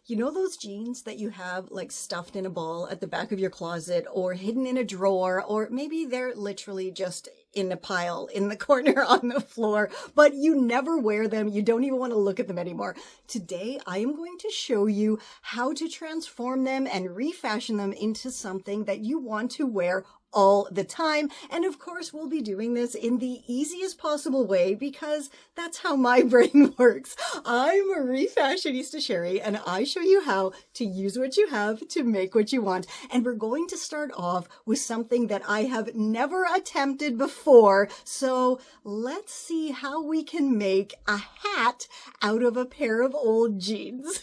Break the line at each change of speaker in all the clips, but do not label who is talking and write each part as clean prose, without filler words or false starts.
You know those jeans that you have like stuffed in a ball at the back of your closet or hidden in a drawer, or maybe they're literally just in a pile in the corner on the floor, but you never wear them. You don't even want to look at them anymore. Today, I am going to show you how to transform them and refashion them into something that you want to wear all the time. And of course, we'll be doing this in the easiest possible way because that's how my brain works. I'm a Refashionista Sheri, and I show you how to use what you have to make what you want. And we're going to start off with something that I have never attempted before. So let's see how we can make a hat out of a pair of old jeans.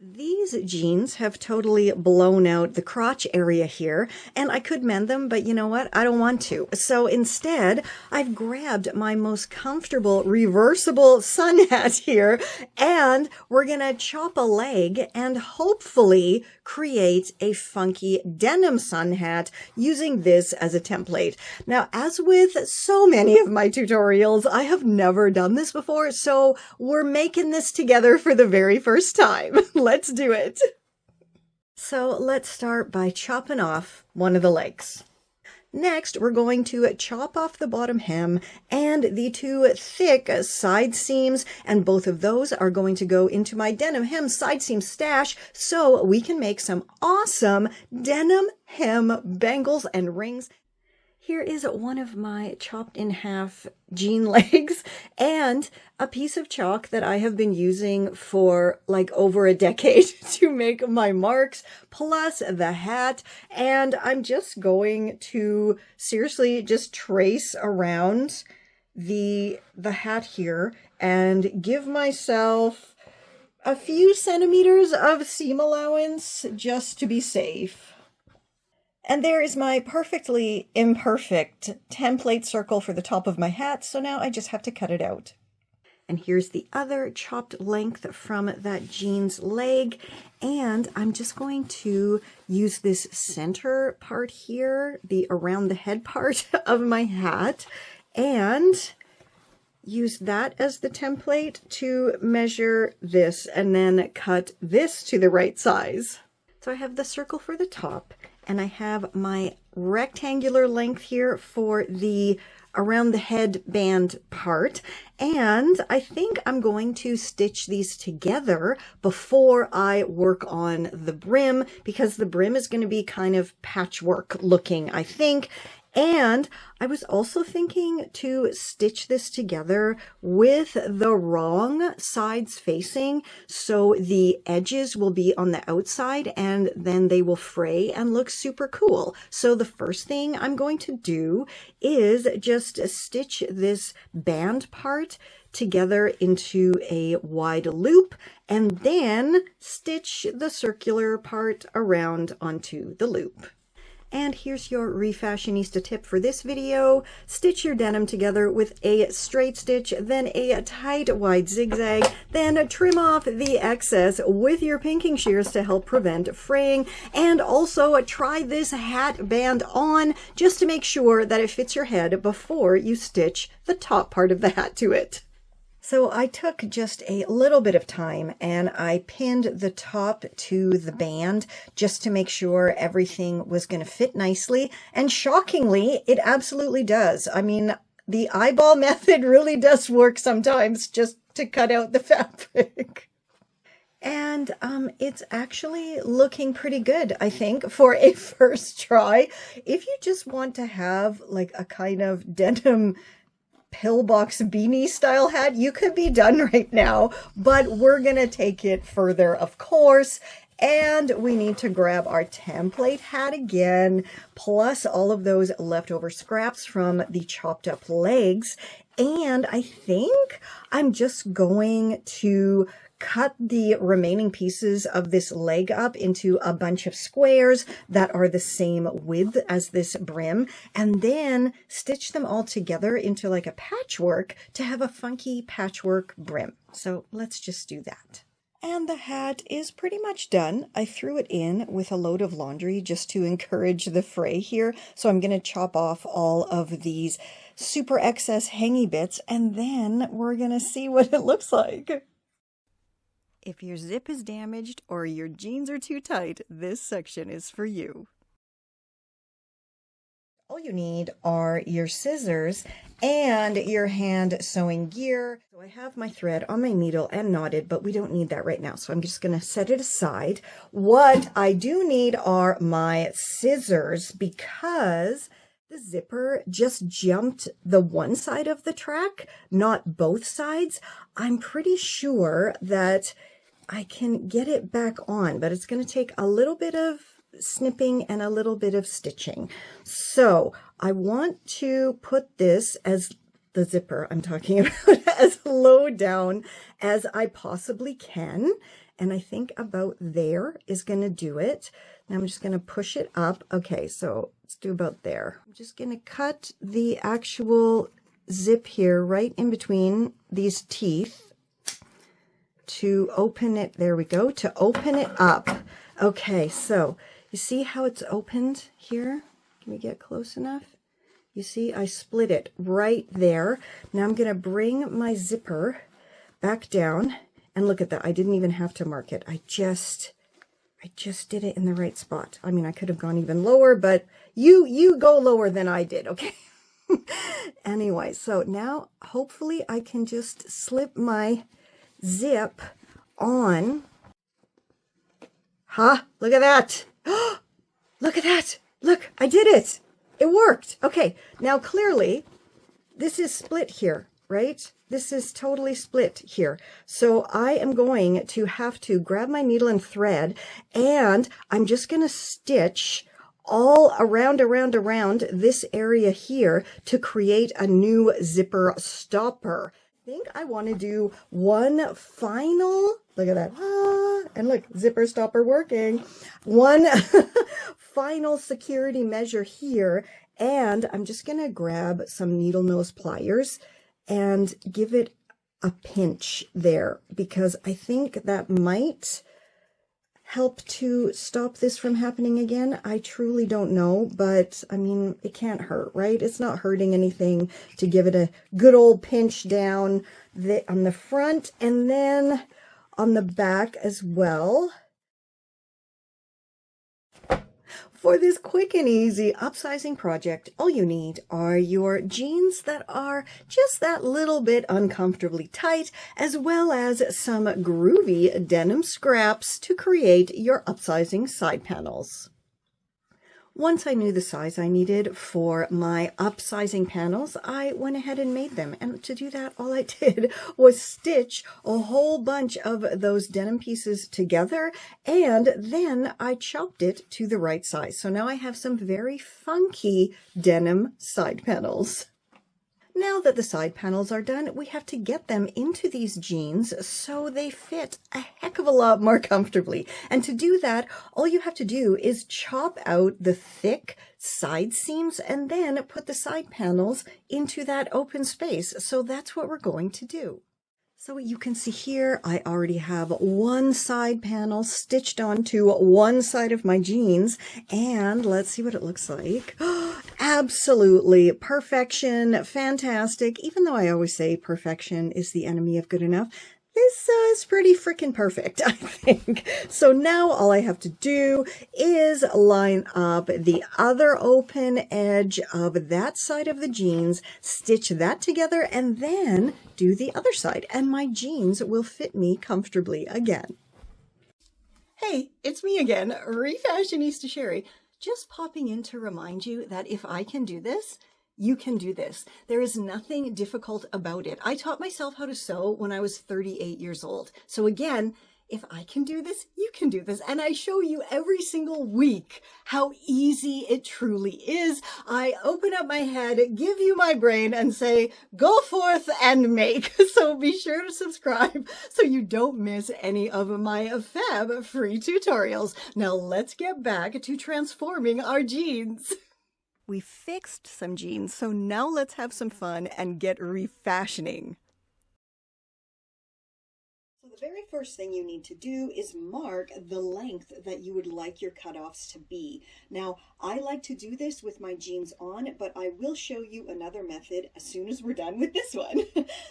These jeans have totally blown out the crotch area here, and I could mend them, but you know what? I don't want to. So instead, I've grabbed my most comfortable reversible sun hat here, and we're gonna chop a leg and hopefully create a funky denim sun hat using this as a template. Now, as with so many of my tutorials, I have never done this before, so we're making this together for the very first time. Let's do it. So let's start by chopping off one of the legs. Next, we're going to chop off the bottom hem and the two thick side seams, and both of those are going to go into my denim hem side seam stash so we can make some awesome denim hem bangles and rings. Here is one of my chopped in half jean legs and a piece of chalk that I have been using for like over a decade to make my marks, plus the hat. And I'm just going to seriously just trace around the hat here and give myself a few centimeters of seam allowance just to be safe. And there is my perfectly imperfect template circle for the top of my hat, so now I just have to cut it out. And here's the other chopped length from that jeans leg, and I'm just going to use this center part here, the around the head part of my hat, and use that as the template to measure this and then cut this to the right size. So I have the circle for the top, and I have my rectangular length here for the around the headband part. And I think I'm going to stitch these together before I work on the brim, because the brim is going to be kind of patchwork looking, I think. And I was also thinking to stitch this together with the wrong sides facing, so the edges will be on the outside and then they will fray and look super cool. So the first thing I'm going to do is just stitch this band part together into a wide loop and then stitch the circular part around onto the loop. And here's your Refashionista tip for this video. Stitch your denim together with a straight stitch, then a tight wide zigzag, then trim off the excess with your pinking shears to help prevent fraying. And also try this hat band on just to make sure that it fits your head before you stitch the top part of the hat to it. So I took just a little bit of time and I pinned the top to the band just to make sure everything was going to fit nicely. And shockingly, it absolutely does. I mean, the eyeball method really does work sometimes just to cut out the fabric. And it's actually looking pretty good, I think, for a first try. If you just want to have like a kind of denim pillbox beanie style hat, you could be done right now, but we're gonna take it further, of course. And we need to grab our template hat again, plus all of those leftover scraps from the chopped up legs. And I think I'm just going to cut the remaining pieces of this leg up into a bunch of squares that are the same width as this brim, and then stitch them all together into like a patchwork to have a funky patchwork brim. So let's just do that. And the hat is pretty much done. I threw it in with a load of laundry just to encourage the fray here. So I'm going to chop off all of these super excess hangy bits, and then we're going to see what it looks like. If your zip is damaged or your jeans are too tight, this section is for you. All you need are your scissors and your hand sewing gear. So I have my thread on my needle and knotted, but we don't need that right now. So I'm just going to set it aside. What I do need are my scissors because the zipper just jumped the one side of the track, not both sides. I'm pretty sure that I can get it back on, but it's going to take a little bit of snipping and a little bit of stitching. So I want to put this, as the zipper I'm talking about, as low down as I possibly can. And I think about there is going to do it. Now I'm just going to push it up. Okay, so let's do about there. I'm just going to cut the actual zip here right in between these teeth to open it. There we go, to open it up. Okay, so you see how it's opened here? Can we get close enough? You see, I split it right there. Now I'm going to bring my zipper back down, and look at that. I didn't even have to mark it. I just did it in the right spot. I mean, I could have gone even lower, but you go lower than I did, okay? Anyway, so now hopefully I can just slip my zip on. Look at that. Look at that. Look, I did it. It worked. Okay, now clearly this is split here, right? This is totally split here. So I am going to have to grab my needle and thread, and I'm just going to stitch all around this area here to create a new zipper stopper. I think I want to do one final, look at that, and look, zipper stopper working. One final security measure here, and I'm just going to grab some needle nose pliers and give it a pinch there, because I think that might help to stop this from happening again. I truly don't know, but I mean, it can't hurt, right? It's not hurting anything to give it a good old pinch down on the front and then on the back as well. For this quick and easy upsizing project, all you need are your jeans that are just that little bit uncomfortably tight, as well as some groovy denim scraps to create your upsizing side panels. Once I knew the size I needed for my upsizing panels, I went ahead and made them. And to do that, all I did was stitch a whole bunch of those denim pieces together, and then I chopped it to the right size. So now I have some very funky denim side panels. Now that the side panels are done, we have to get them into these jeans so they fit a heck of a lot more comfortably. And to do that, all you have to do is chop out the thick side seams and then put the side panels into that open space. So that's what we're going to do. So you can see here, I already have one side panel stitched onto one side of my jeans, and let's see what it looks like. Absolutely perfection, fantastic. Even though I always say perfection is the enemy of good enough, this is pretty freaking perfect, I think. So now all I have to do is line up the other open edge of that side of the jeans, stitch that together, and then do the other side, and my jeans will fit me comfortably again. Hey, it's me again, Refashionista Sheri, just popping in to remind you that if I can do this, you can do this. There is nothing difficult about it. I taught myself how to sew when I was 38 years old. So again, if I can do this, you can do this. And I show you every single week how easy it truly is. I open up my head, give you my brain, and say, go forth and make. So be sure to subscribe so you don't miss any of my fab free tutorials. Now let's get back to transforming our jeans. We fixed some jeans, so now let's have some fun and get refashioning. So the The very first thing you need to do is mark the length that you would like your cutoffs to be. Now, I like to do this with my jeans on, but I will show you another method as soon as we're done with this one.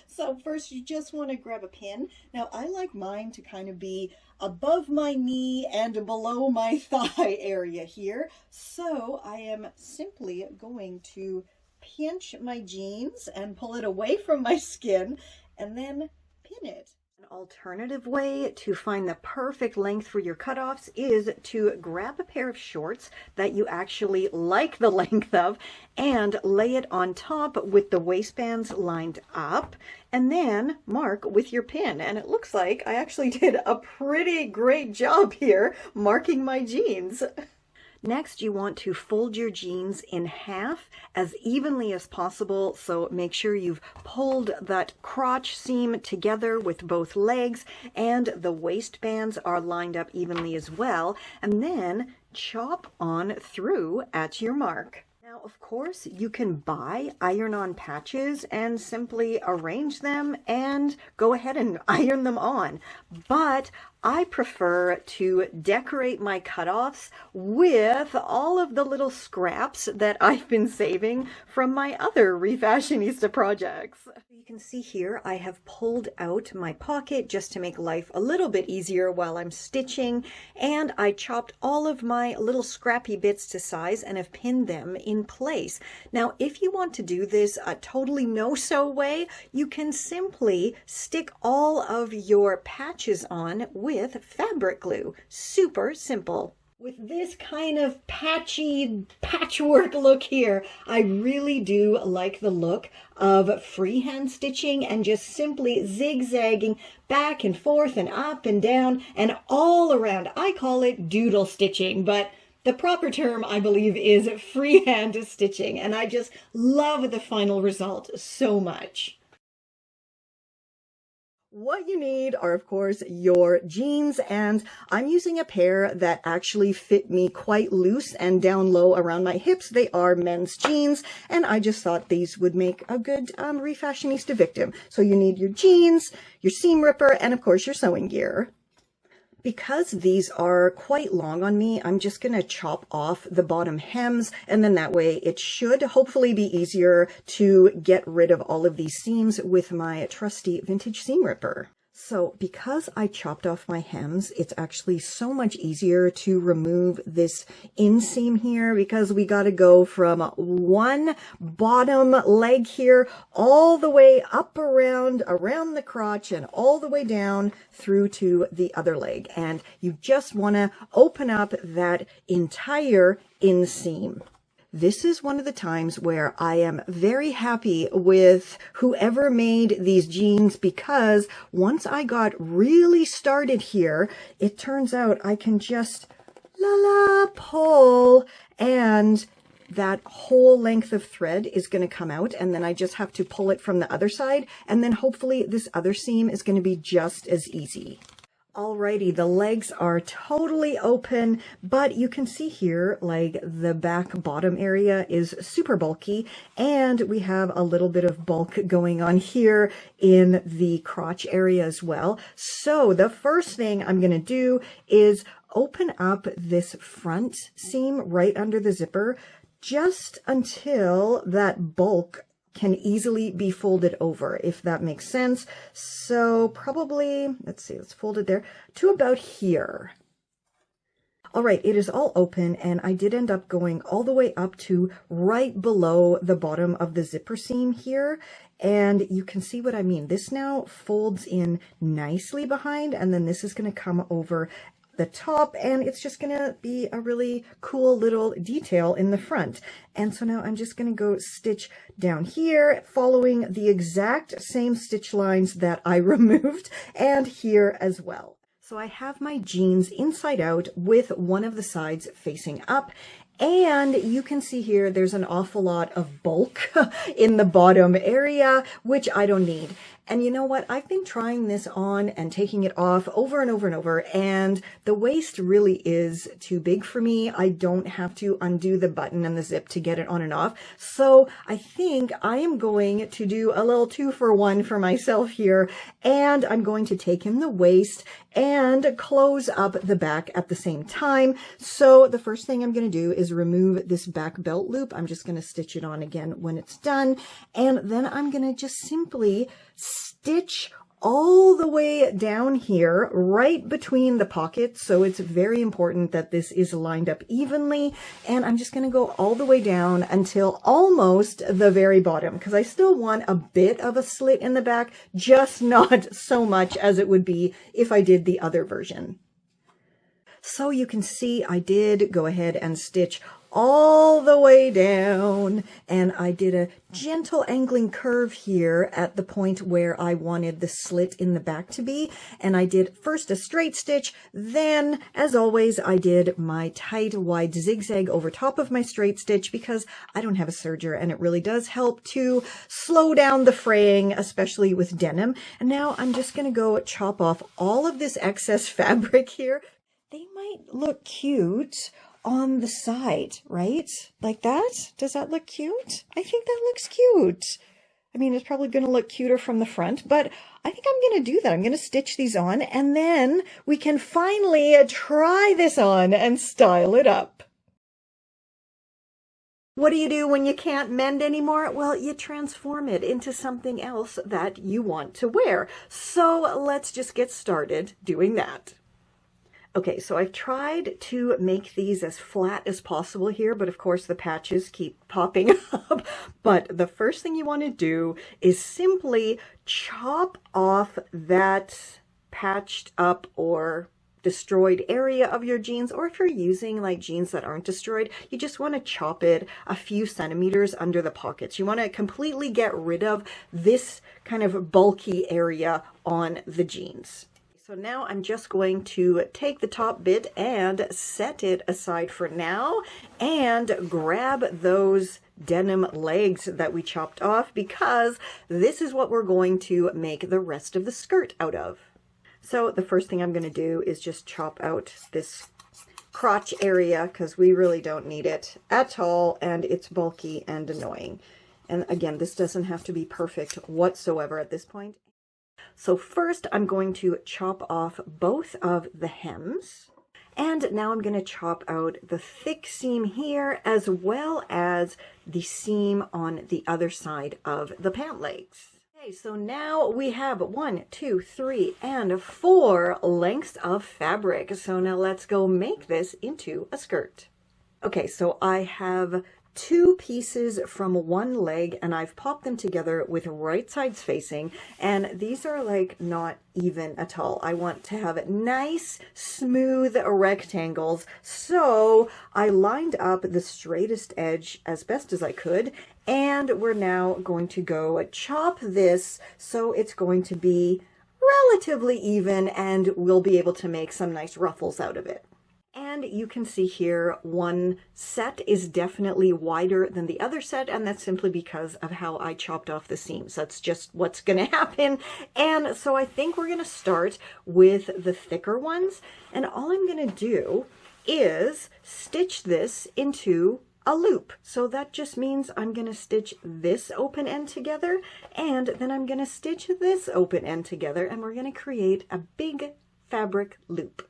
So first, you just want to grab a pin. Now, I like mine to kind of be above my knee and below my thigh area here. So I am simply going to pinch my jeans and pull it away from my skin and then pin it. An alternative way to find the perfect length for your cutoffs is to grab a pair of shorts that you actually like the length of and lay it on top with the waistbands lined up, and then mark with your pin. And it looks like I actually did a pretty great job here marking my jeans. Next, you want to fold your jeans in half as evenly as possible, so make sure you've pulled that crotch seam together with both legs and the waistbands are lined up evenly as well, and then chop on through at your mark. Now, of course, you can buy iron-on patches and simply arrange them and go ahead and iron them on, but I prefer to decorate my cutoffs with all of the little scraps that I've been saving from my other Refashionista projects. You can see here I have pulled out my pocket just to make life a little bit easier while I'm stitching, and I chopped all of my little scrappy bits to size and have pinned them in place. Now, if you want to do this a totally no-sew way, you can simply stick all of your patches on with fabric glue. Super simple. With this kind of patchy patchwork look here, I really do like the look of freehand stitching and just simply zigzagging back and forth and up and down and all around. I call it doodle stitching, but the proper term, I believe, is freehand stitching, and I just love the final result so much. What you need are, of course, your jeans, and I'm using a pair that actually fit me quite loose and down low around my hips. They are men's jeans, and I just thought these would make a good Refashionista victim. So you need your jeans, your seam ripper, and of course your sewing gear. Because these are quite long on me, I'm just going to chop off the bottom hems, and then that way it should hopefully be easier to get rid of all of these seams with my trusty vintage seam ripper. So because I chopped off my hems, it's actually so much easier to remove this inseam here, because we got to go from one bottom leg here all the way up around the crotch and all the way down through to the other leg. And you just want to open up that entire inseam. This is one of the times where I am very happy with whoever made these jeans, because once I got really started here, it turns out I can just pull, and that whole length of thread is going to come out, and then I just have to pull it from the other side, and then hopefully this other seam is going to be just as easy. Alrighty, the legs are totally open, but you can see here, like, the back bottom area is super bulky, and we have a little bit of bulk going on here in the crotch area as well. So the first thing I'm going to do is open up this front seam right under the zipper, just until that bulk can easily be folded over, if that makes sense. So probably, let's see, let's fold it there to about here. All right, it is all open, and I did end up going all the way up to right below the bottom of the zipper seam here. And you can see what I mean. This now folds in nicely behind, and then this is going to come over the top, and it's just going to be a really cool little detail in the front. And so now I'm just going to go stitch down here, following the exact same stitch lines that I removed, and here as well. So I have my jeans inside out with one of the sides facing up, And you can see here, there's an awful lot of bulk in the bottom area, which I don't need. And you know what? I've been trying this on and taking it off over and over and over, and the waist really is too big for me. I don't have to undo the button and the zip to get it on and off. So I think I am going to do a little 2-for-1 for myself here, and I'm going to take in the waist and close up the back at the same time. So the first thing I'm going to do is remove this back belt loop. I'm just going to stitch it on again when it's done. And then I'm going to just simply stitch all the way down here, right between the pockets. So it's very important that this is lined up evenly. And I'm just going to go all the way down until almost the very bottom, because I still want a bit of a slit in the back, just not so much as it would be if I did the other version. So you can see I did go ahead and stitch all the way down, and I did a gentle angling curve here at the point where I wanted the slit in the back to be. And I did first a straight stitch, then as always I did my tight wide zigzag over top of my straight stitch, because I don't have a serger and it really does help to slow down the fraying, especially with denim. And now I'm just going to go chop off all of this excess fabric here. They might look cute on the side, right? Like that? Does that look cute? I think that looks cute. I mean, it's probably going to look cuter from the front, but I think I'm going to do that. I'm going to stitch these on, and then we can finally try this on and style it up. What do you do when you can't mend anymore? Well, you transform it into something else that you want to wear. So let's just get started doing that. Okay, so I've tried to make these as flat as possible here, but of course the patches keep popping up. But the first thing you want to do is simply chop off that patched up or destroyed area of your jeans, or if you're using like jeans that aren't destroyed, you just want to chop it a few centimeters under the pockets. You want to completely get rid of this kind of bulky area on the jeans. So now I'm just going to take the top bit and set it aside for now and grab those denim legs that we chopped off, because this is what we're going to make the rest of the skirt out of. So the first thing I'm going to do is just chop out this crotch area, because we really don't need it at all, and it's bulky and annoying. And again, this doesn't have to be perfect whatsoever at this point. So first I'm going to chop off both of the hems, and now I'm going to chop out the thick seam here as well as the seam on the other side of the pant legs. Okay, so now we have 1, 2, 3, and 4 lengths of fabric. So now let's go make this into a skirt. Okay, so I have 2 pieces from one leg, and I've popped them together with right sides facing, and these are like not even at all. I want to have nice smooth rectangles, so I lined up the straightest edge as best as I could, and we're now going to go chop this so it's going to be relatively even, and we'll be able to make some nice ruffles out of it. And you can see here, one set is definitely wider than the other set, and that's simply because of how I chopped off the seams. That's just what's going to happen. And so I think we're going to start with the thicker ones. And all I'm going to do is stitch this into a loop. So that just means I'm going to stitch this open end together, and then I'm going to stitch this open end together, and we're going to create a big fabric loop.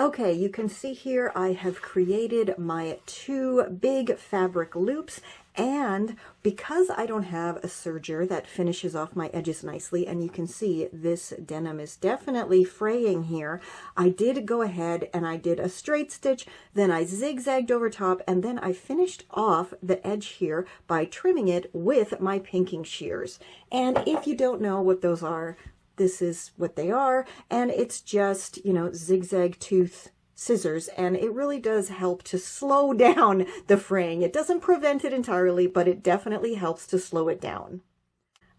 Okay, you can see here I have created my 2 big fabric loops, and because I don't have a serger that finishes off my edges nicely, and you can see this denim is definitely fraying here, I did go ahead and I did a straight stitch, then I zigzagged over top, and then I finished off the edge here by trimming it with my pinking shears. And if you don't know what those are, this is what they are, and it's just, you know, zigzag tooth scissors, and it really does help to slow down the fraying. It doesn't prevent it entirely, but it definitely helps to slow it down.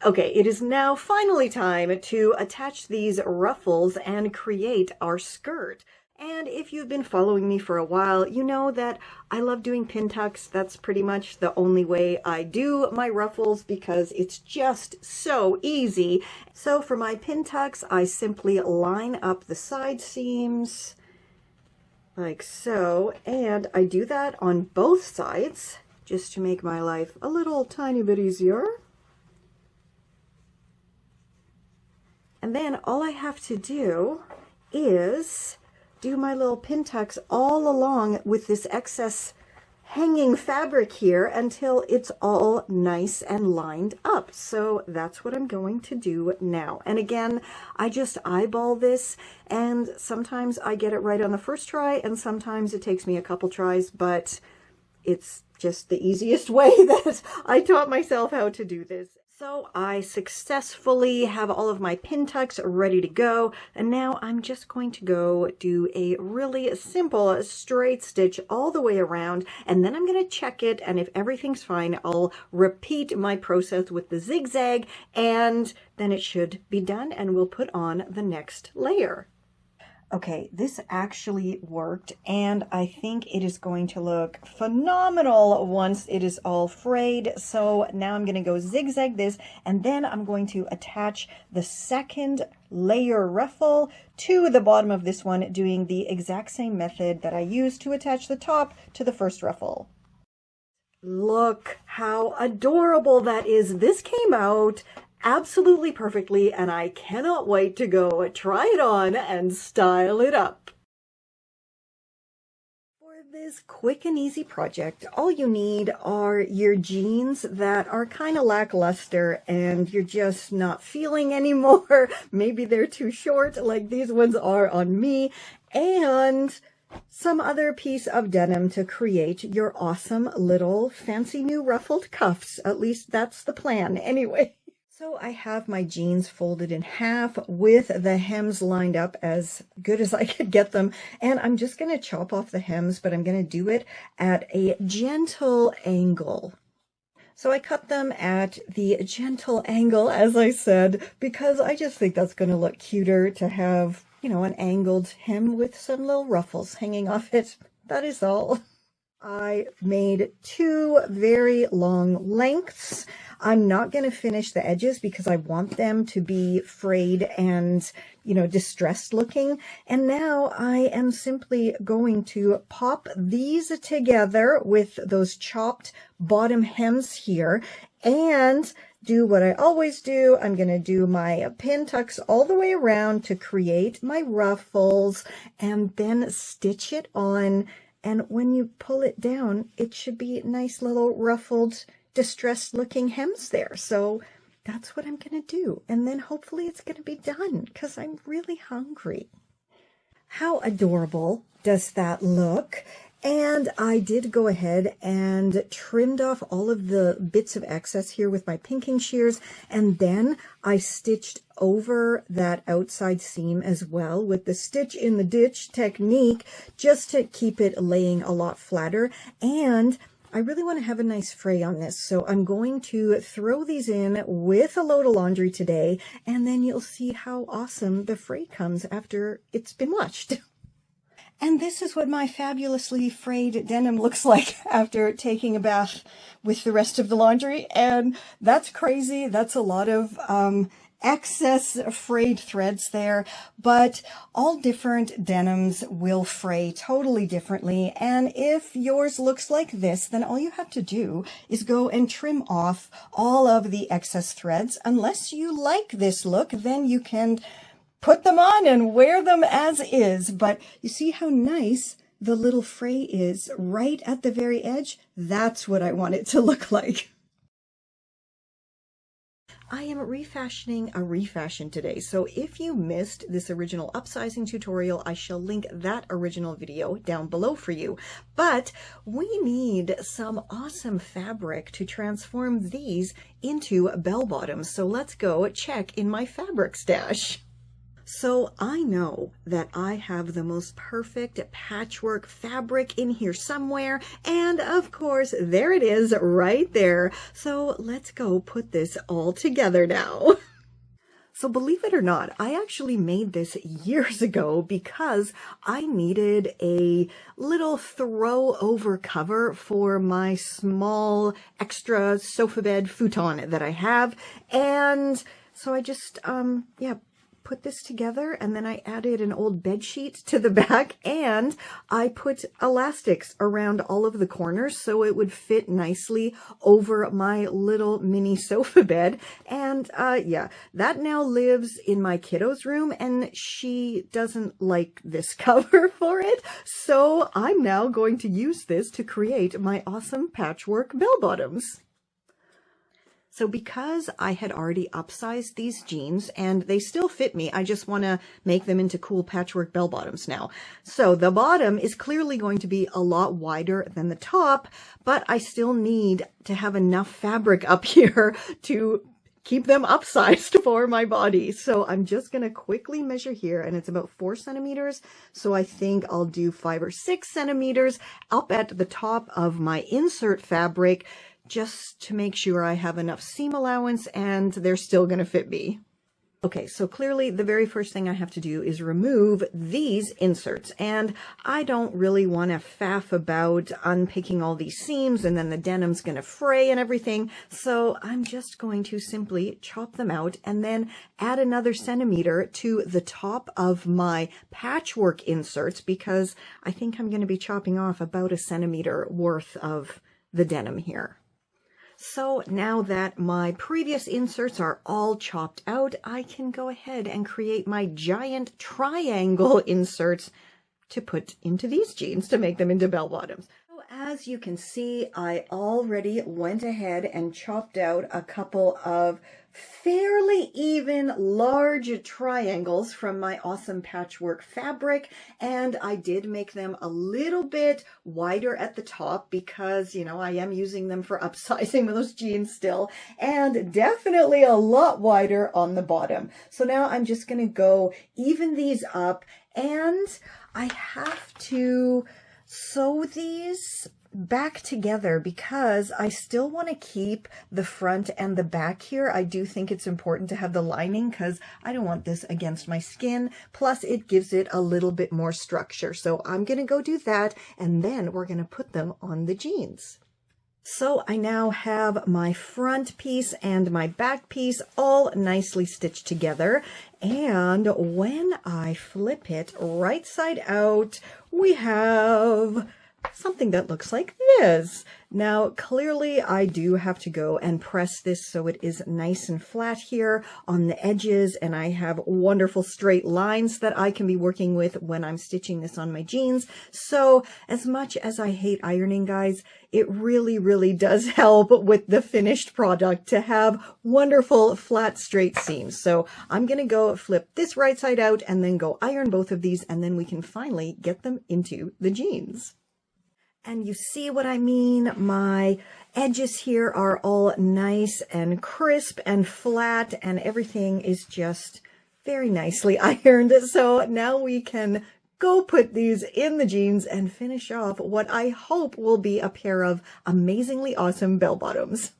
Okay, it is now finally time to attach these ruffles and create our skirt. And if you've been following me for a while, you know that I love doing pin tucks. That's pretty much the only way I do my ruffles because it's just so easy. So for my pin tucks, I simply line up the side seams like so, and I do that on both sides just to make my life a little tiny bit easier. And then all I have to do is do my little pin tucks all along with this excess hanging fabric here until it's all nice and lined up. So that's what I'm going to do now. And again, I just eyeball this, and sometimes I get it right on the first try, and sometimes it takes me a couple tries, but it's just the easiest way that I taught myself how to do this. So I successfully have all of my pin tucks ready to go, and now I'm just going to go do a really simple straight stitch all the way around, and then I'm going to check it, and if everything's fine, I'll repeat my process with the zigzag, and then it should be done, and we'll put on the next layer. Okay, this actually worked, and I think it is going to look phenomenal once it is all frayed. So now I'm going to go zigzag this, and then I'm going to attach the second layer ruffle to the bottom of this one, doing the exact same method that I used to attach the top to the first ruffle. Look how adorable that is. This came out absolutely perfectly, and I cannot wait to go try it on and style it up. For this quick and easy project, all you need are your jeans that are kind of lackluster and you're just not feeling anymore. Maybe they're too short like these ones are on me, and some other piece of denim to create your awesome little fancy new ruffled cuffs. At least that's the plan anyway. So I have my jeans folded in half with the hems lined up as good as I could get them. And I'm just going to chop off the hems, but I'm going to do it at a gentle angle. So I cut them at the gentle angle, as I said, because I just think that's going to look cuter to have, you know, an angled hem with some little ruffles hanging off it. That is all. I made two very long lengths. I'm not going to finish the edges because I want them to be frayed and, you know, distressed looking. And now I am simply going to pop these together with those chopped bottom hems here and do what I always do. I'm going to do my pin tucks all the way around to create my ruffles and then stitch it on. And when you pull it down, it should be nice little ruffled, distressed looking hems there. So that's what I'm going to do. And then hopefully it's going to be done because I'm really hungry. How adorable does that look? And I did go ahead and trimmed off all of the bits of excess here with my pinking shears. And then I stitched over that outside seam as well with the stitch in the ditch technique, just to keep it laying a lot flatter. And I really want to have a nice fray on this. So I'm going to throw these in with a load of laundry today. And then you'll see how awesome the fray comes after it's been washed. And this is what my fabulously frayed denim looks like after taking a bath with the rest of the laundry. And that's crazy. That's a lot of excess frayed threads there, but all different denims will fray totally differently. And if yours looks like this, then all you have to do is go and trim off all of the excess threads. Unless you like this look, then you can put them on and wear them as is. But you see how nice the little fray is right at the very edge? That's what I want it to look like. I am refashioning a refashion today, so if you missed this original upsizing tutorial, I shall link that original video down below for you. But we need some awesome fabric to transform these into bell bottoms, so let's go check in my fabric stash. So I know that I have the most perfect patchwork fabric in here somewhere, and of course there it is right there. So let's go put this all together now. So believe it or not, I actually made this years ago because I needed a little throw over cover for my small extra sofa bed futon that I have. And so I just, put this together, and then I added an old bed sheet to the back, and I put elastics around all of the corners so it would fit nicely over my little mini sofa bed. And that now lives in my kiddo's room, and she doesn't like this cover for it. So I'm now going to use this to create my awesome patchwork bell bottoms. So because I had already upsized these jeans and they still fit me, I just want to make them into cool patchwork bell bottoms now. So the bottom is clearly going to be a lot wider than the top, but I still need to have enough fabric up here to keep them upsized for my body. So I'm just going to quickly measure here, and it's about 4 centimeters. So I think I'll do 5 or 6 centimeters up at the top of my insert fabric, just to make sure I have enough seam allowance and they're still going to fit me. Okay, so clearly the very first thing I have to do is remove these inserts, and I don't really want to faff about unpicking all these seams and then the denim's going to fray and everything. So I'm just going to simply chop them out and then add another centimeter to the top of my patchwork inserts, because I think I'm going to be chopping off about 1 centimeter worth of the denim here. So now that my previous inserts are all chopped out, I can go ahead and create my giant triangle inserts to put into these jeans to make them into bell bottoms. So as you can see, I already went ahead and chopped out a couple of fairly even large triangles from my awesome patchwork fabric, and I did make them a little bit wider at the top because, you know, I am using them for upsizing those jeans still, and definitely a lot wider on the bottom. So now I'm just going to go even these up, and I have to sew these back together because I still want to keep the front and the back here. I do think it's important to have the lining because I don't want this against my skin. Plus it gives it a little bit more structure. So I'm going to go do that, and then we're going to put them on the jeans. So I now have my front piece and my back piece all nicely stitched together. And when I flip it right side out, we have something that looks like this. Now, clearly I do have to go and press this so it is nice and flat here on the edges, and I have wonderful straight lines that I can be working with when I'm stitching this on my jeans. So as much as I hate ironing, guys, it really, really does help with the finished product to have wonderful flat straight seams. So I'm going to go flip this right side out and then go iron both of these, and then we can finally get them into the jeans. And you see what I mean? My edges here are all nice and crisp and flat, and everything is just very nicely ironed. So now we can go put these in the jeans and finish off what I hope will be a pair of amazingly awesome bell bottoms.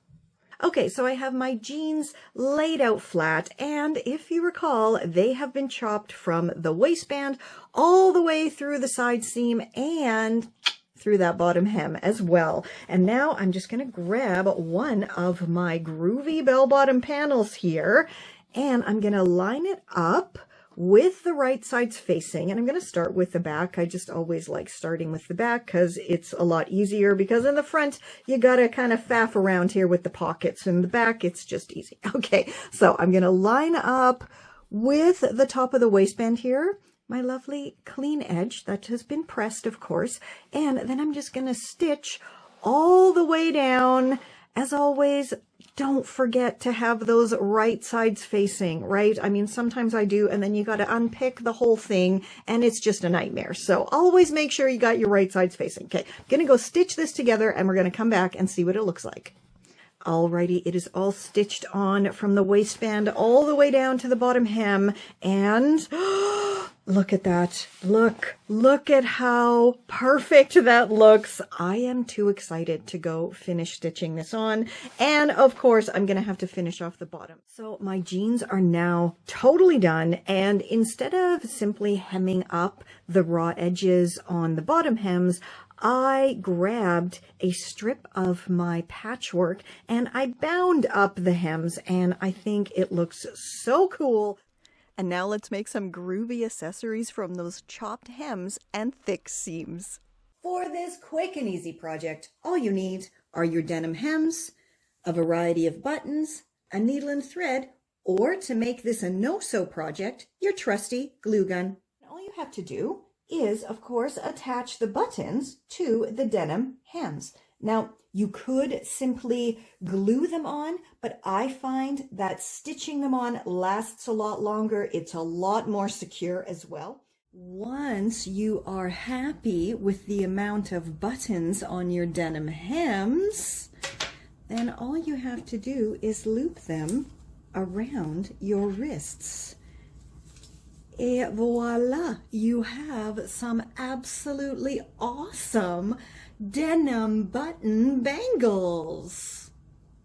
Okay, so I have my jeans laid out flat, and if you recall, they have been chopped from the waistband all the way through the side seam and through that bottom hem as well. And now I'm just going to grab one of my groovy bell bottom panels here, and I'm going to line it up with the right sides facing, and I'm going to start with the back. I just always like starting with the back because it's a lot easier, because in the front you got to kind of faff around here with the pockets. In the back it's just easy. Okay, so I'm going to line up with the top of the waistband here, my lovely clean edge that has been pressed, of course, and then I'm just going to stitch all the way down. As always, don't forget to have those right sides facing, right? I mean, sometimes I do, and then you got to unpick the whole thing, and it's just a nightmare. So always make sure you got your right sides facing. Okay, I'm going to go stitch this together, and we're going to come back and see what it looks like. Alrighty, it is all stitched on from the waistband all the way down to the bottom hem, and look at that. Look at how perfect that looks. I am too excited to go finish stitching this on, and of course I'm gonna have to finish off the bottom. So my jeans are now totally done, and instead of simply hemming up the raw edges on the bottom hems, I grabbed a strip of my patchwork and I bound up the hems, and I think it looks so cool. And now let's make some groovy accessories from those chopped hems and thick seams. For this quick and easy project, all you need are your denim hems, a variety of buttons, a needle and thread, or to make this a no-sew project, your trusty glue gun. All you have to do is, of course, attach the buttons to the denim hems. Now, you could simply glue them on, but I find that stitching them on lasts a lot longer. It's a lot more secure as well. Once you are happy with the amount of buttons on your denim hems, then all you have to do is loop them around your wrists. Et voila, you have some absolutely awesome denim button bangles.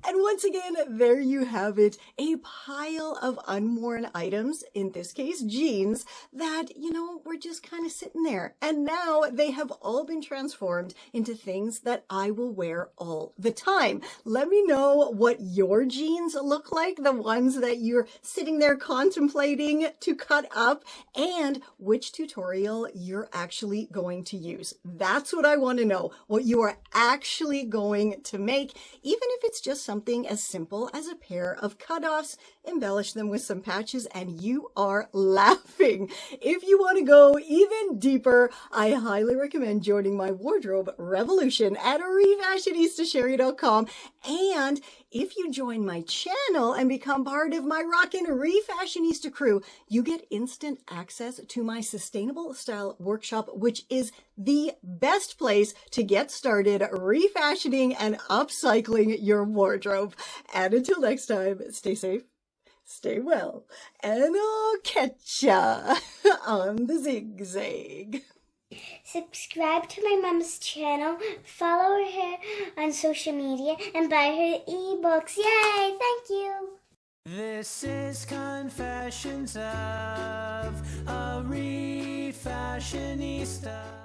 And once again, there you have it, a pile of unworn items, in this case jeans, that, you know, were just kind of sitting there. And now they have all been transformed into things that I will wear all the time. Let me know what your jeans look like, the ones that you're sitting there contemplating to cut up, and which tutorial you're actually going to use. That's what I want to know, what you are actually going to make, even if it's just something as simple as a pair of cutoffs. Embellish them with some patches and you are laughing. If you want to go even deeper, I highly recommend joining my wardrobe revolution at refashionistasherry.com. And if you join my channel and become part of my rockin' Refashionista crew, you get instant access to my sustainable style workshop, which is the best place to get started refashioning and upcycling your wardrobe. And until next time, stay safe, stay well, and I'll catch ya on the zigzag.
Subscribe to my mom's channel, follow her on social media, and buy her ebooks. Yay! Thank you!
This is Confessions of a Refashionista.